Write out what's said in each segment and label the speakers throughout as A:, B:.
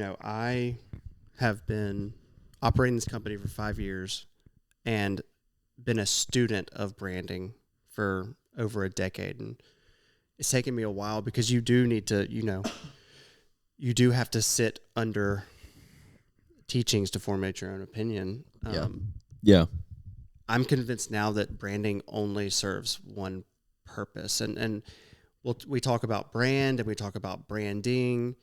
A: I have been operating this company for 5 years and been a student of branding for over a decade. And it's taken me a while because you do need to, you do have to sit under teachings to formulate your own opinion.
B: Yeah.
A: I'm convinced now that branding only serves one purpose. And we talk about brand and we talk about branding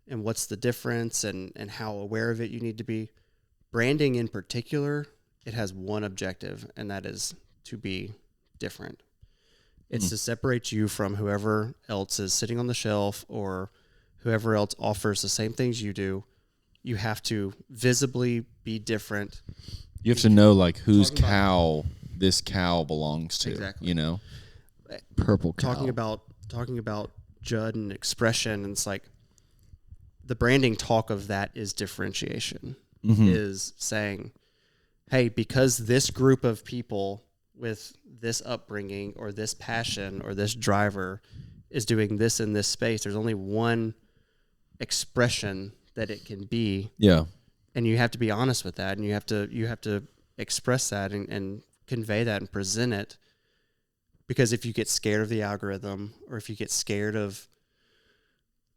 A: and what's the difference and how aware of it you need to be. Branding in particular, it has one objective, and that is to be different. It's to separate you from whoever else is sitting on the shelf or whoever else offers the same things you do. You have to visibly be different.
B: You have to know like whose cow this cow belongs to.
A: Exactly.
B: You know,
C: Purple cow.
A: Talking about Judd and expression, and it's like the branding talk of that is differentiation. Is saying, hey, because this group of people with this upbringing or this passion or this driver is doing this in this space, there's only one expression that it can be.
B: Yeah.
A: And you have to be honest with that, and you have to express that and convey that and present it. Because if you get scared of the algorithm, or if you get scared of,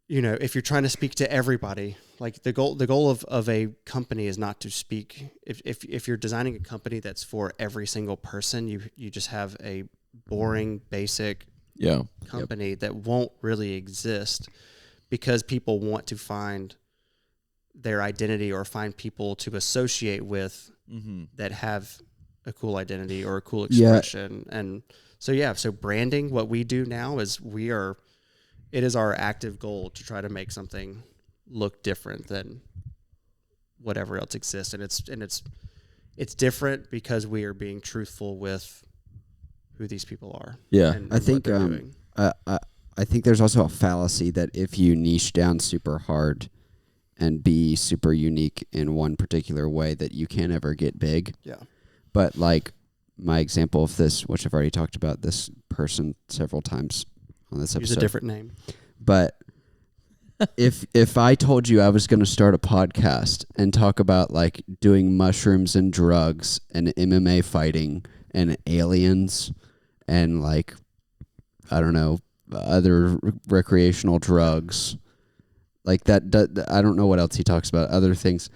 A: if you're trying to speak to everybody, like the goal of a company is not to speak. If you're designing a company that's for every single person, you just have a boring, basic company that won't really exist, because people want to find their identity or find people to associate with that have a cool identity or a cool expression. And so branding, what we do now is it is our active goal to try to make something look different than whatever else exists. And it's different because we are being truthful with who these people are.
B: Yeah.
A: And
C: I think
A: what they're doing.
C: I think there's also a fallacy that if you niche down super hard and be super unique in one particular way, that you can't ever get big.
A: Yeah.
C: But like my example of this, which I've already talked about this person several times on this episode.
A: Use a different name.
C: But if I told you I was going to start a podcast and talk about like doing mushrooms and drugs and MMA fighting and aliens and like, I don't know, other recreational drugs, like that, I don't know what else he talks about, other things.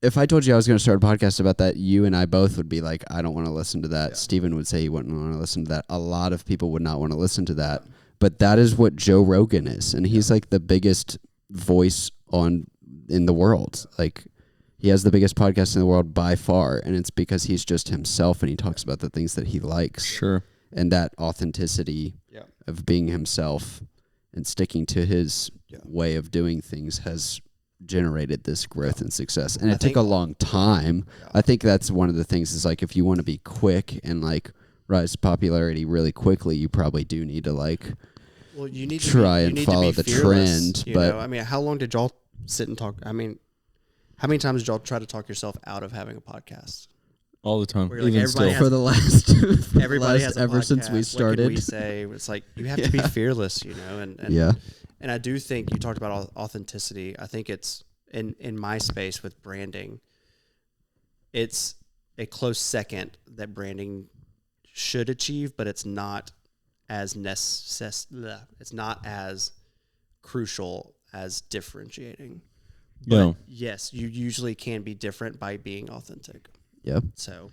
C: If I told you I was going to start a podcast about that, you and I both would be like, I don't want to listen to that. Yeah. Steven would say he wouldn't want to listen to that. A lot of people would not want to listen to that. But that is what Joe Rogan is. And he's like the biggest voice in the world. Like he has the biggest podcast in the world by far. And it's because he's just himself and he talks about the things that he likes.
B: Sure.
C: And that authenticity of being himself and sticking to his way of doing things has generated this growth and success. And it took a long time. I think that's one of the things is like if you want to be quick and like rise to popularity really quickly, you probably do need to like
A: you need
C: try
A: to
C: and follow the
A: fearless,
C: trend. But
A: I mean, how long did y'all sit and talk? I mean, how many times did y'all try to talk yourself out of having a podcast?
B: All the time.
A: Like
C: even still for the last
A: everybody has
C: ever
A: podcast.
C: since we started.
A: What can we say? It's like you have to be fearless, and I do think you talked about authenticity. I think it's in my space with branding, it's a close second that branding should achieve, but it's not as it's not as crucial as differentiating. But yes, you usually can be different by being authentic.
C: Yep.
A: So